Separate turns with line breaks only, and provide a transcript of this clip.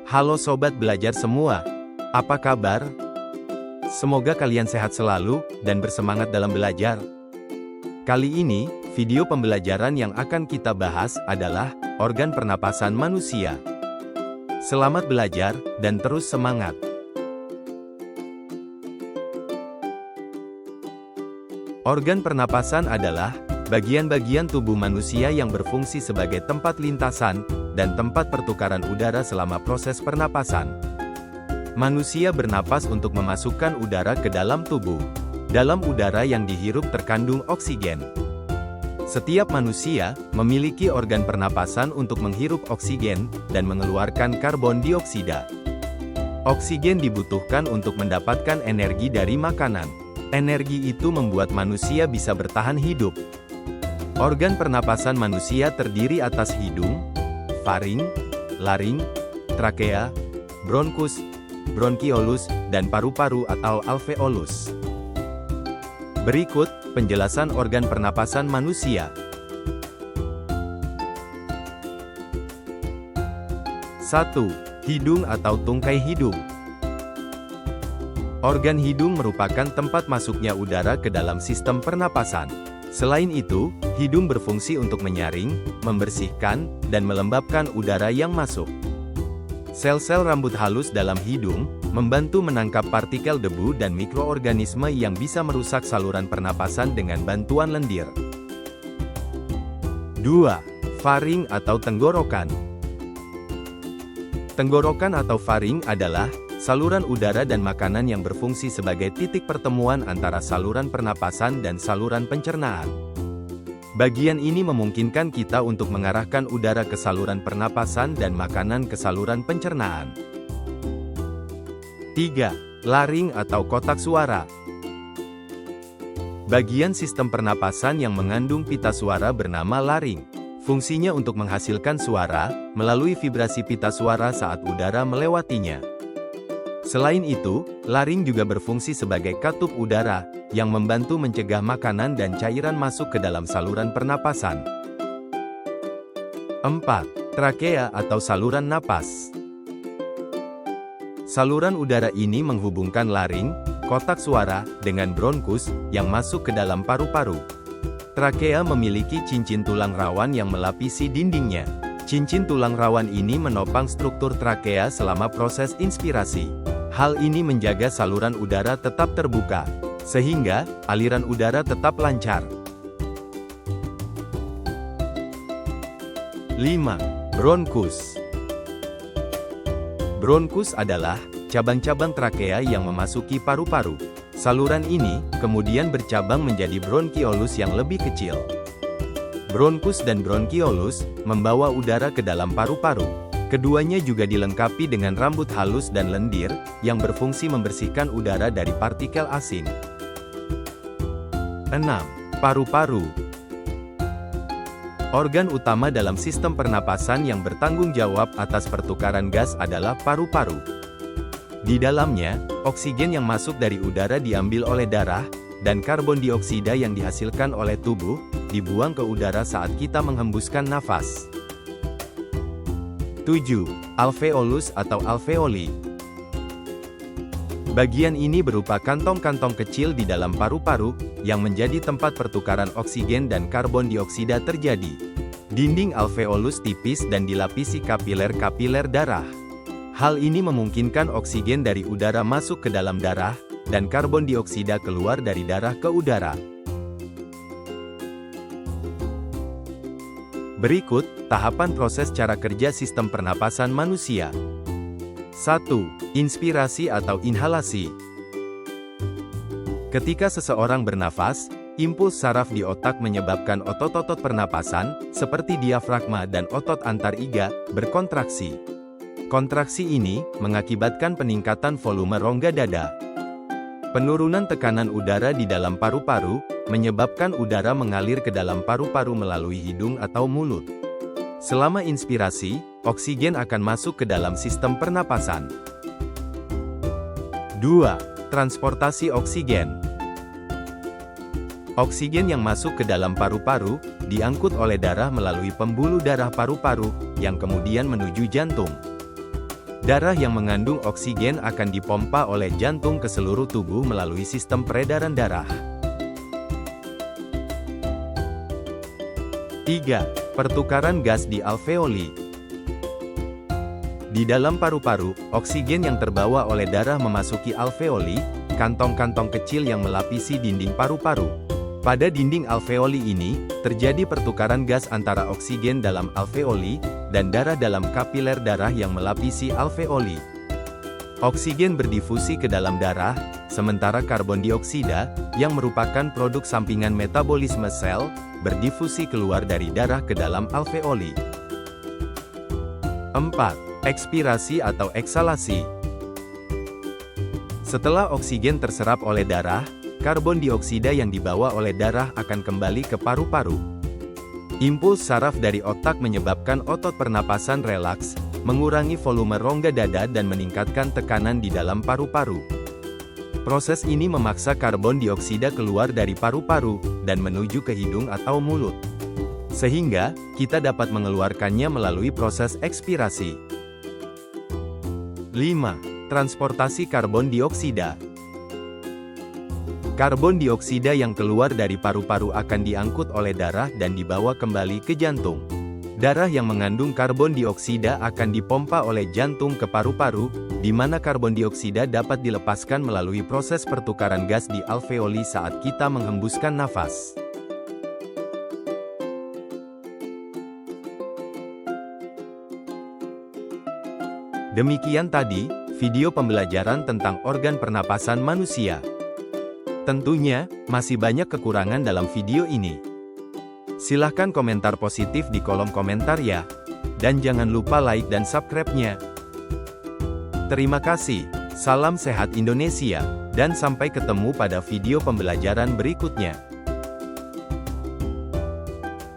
Halo sobat belajar semua, apa kabar? Semoga kalian sehat selalu dan bersemangat dalam belajar. Kali ini, video pembelajaran yang akan kita bahas adalah organ pernapasan manusia. Selamat belajar dan terus semangat. Organ pernapasan adalah bagian-bagian tubuh manusia yang berfungsi sebagai tempat lintasan dan tempat pertukaran udara selama proses pernapasan. Manusia bernapas untuk memasukkan udara ke dalam tubuh. Dalam udara yang dihirup terkandung oksigen. Setiap manusia memiliki organ pernapasan untuk menghirup oksigen dan mengeluarkan karbon dioksida. Oksigen dibutuhkan untuk mendapatkan energi dari makanan. Energi itu membuat manusia bisa bertahan hidup. Organ pernapasan manusia terdiri atas hidung, faring, laring, trakea, bronkus, bronkiolus, dan paru-paru atau alveolus. Berikut penjelasan organ pernapasan manusia. 1. Hidung atau tungkai hidung. Organ hidung merupakan tempat masuknya udara ke dalam sistem pernapasan. Selain itu, hidung berfungsi untuk menyaring, membersihkan, dan melembabkan udara yang masuk. Sel-sel rambut halus dalam hidung membantu menangkap partikel debu dan mikroorganisme yang bisa merusak saluran pernapasan dengan bantuan lendir. 2. Faring atau tenggorokan. Tenggorokan atau faring adalah saluran udara dan makanan yang berfungsi sebagai titik pertemuan antara saluran pernapasan dan saluran pencernaan. Bagian ini memungkinkan kita untuk mengarahkan udara ke saluran pernapasan dan makanan ke saluran pencernaan. 3. Laring atau kotak suara. Bagian sistem pernapasan yang mengandung pita suara bernama laring. Fungsinya untuk menghasilkan suara melalui vibrasi pita suara saat udara melewatinya. Selain itu, laring juga berfungsi sebagai katup udara, yang membantu mencegah makanan dan cairan masuk ke dalam saluran pernapasan. 4. Trakea atau saluran napas. Saluran udara ini menghubungkan laring, kotak suara, dengan bronkus, yang masuk ke dalam paru-paru. Trakea memiliki cincin tulang rawan yang melapisi dindingnya. Cincin tulang rawan ini menopang struktur trakea selama proses inspirasi. Hal ini menjaga saluran udara tetap terbuka, sehingga aliran udara tetap lancar. 5. Bronkus. Bronkus adalah cabang-cabang trakea yang memasuki paru-paru. Saluran ini kemudian bercabang menjadi bronkiolus yang lebih kecil. Bronkus dan bronkiolus membawa udara ke dalam paru-paru. Keduanya juga dilengkapi dengan rambut halus dan lendir, yang berfungsi membersihkan udara dari partikel asing. 6. Paru-paru. Organ utama dalam sistem pernapasan yang bertanggung jawab atas pertukaran gas adalah paru-paru. Di dalamnya, oksigen yang masuk dari udara diambil oleh darah, dan karbon dioksida yang dihasilkan oleh tubuh, dibuang ke udara saat kita menghembuskan nafas. 7. Alveolus atau alveoli. Bagian ini berupa kantong-kantong kecil di dalam paru-paru, yang menjadi tempat pertukaran oksigen dan karbon dioksida terjadi. Dinding alveolus tipis dan dilapisi kapiler-kapiler darah. Hal ini memungkinkan oksigen dari udara masuk ke dalam darah, dan karbon dioksida keluar dari darah ke udara. Berikut, tahapan proses cara kerja sistem pernapasan manusia. 1. Inspirasi atau inhalasi. Ketika seseorang bernafas, impuls saraf di otak menyebabkan otot-otot pernapasan, seperti diafragma dan otot antariga, berkontraksi. Kontraksi ini mengakibatkan peningkatan volume rongga dada. Penurunan tekanan udara di dalam paru-paru, menyebabkan udara mengalir ke dalam paru-paru melalui hidung atau mulut. Selama inspirasi, oksigen akan masuk ke dalam sistem pernapasan. 2. Transportasi oksigen. Oksigen yang masuk ke dalam paru-paru, diangkut oleh darah melalui pembuluh darah paru-paru, yang kemudian menuju jantung. Darah yang mengandung oksigen akan dipompa oleh jantung ke seluruh tubuh melalui sistem peredaran darah. 3. Pertukaran gas di alveoli. Di dalam paru-paru, oksigen yang terbawa oleh darah memasuki alveoli, kantong-kantong kecil yang melapisi dinding paru-paru. Pada dinding alveoli ini, terjadi pertukaran gas antara oksigen dalam alveoli, dan darah dalam kapiler darah yang melapisi alveoli. Oksigen berdifusi ke dalam darah, sementara karbon dioksida, yang merupakan produk sampingan metabolisme sel, berdifusi keluar dari darah ke dalam alveoli. 4. Ekspirasi atau eksalasi. Setelah oksigen terserap oleh darah, karbon dioksida yang dibawa oleh darah akan kembali ke paru-paru. Impuls saraf dari otak menyebabkan otot pernapasan relaks, mengurangi volume rongga dada dan meningkatkan tekanan di dalam paru-paru. Proses ini memaksa karbon dioksida keluar dari paru-paru, dan menuju ke hidung atau mulut. Sehingga, kita dapat mengeluarkannya melalui proses ekspirasi. 5. Transportasi karbon dioksida. Karbon dioksida yang keluar dari paru-paru akan diangkut oleh darah dan dibawa kembali ke jantung. Darah yang mengandung karbon dioksida akan dipompa oleh jantung ke paru-paru, di mana karbon dioksida dapat dilepaskan melalui proses pertukaran gas di alveoli saat kita menghembuskan nafas. Demikian tadi, video pembelajaran tentang organ pernapasan manusia. Tentunya, masih banyak kekurangan dalam video ini. Silahkan komentar positif di kolom komentar ya. Dan jangan lupa like dan subscribe-nya. Terima kasih, salam sehat Indonesia, dan sampai ketemu pada video pembelajaran berikutnya.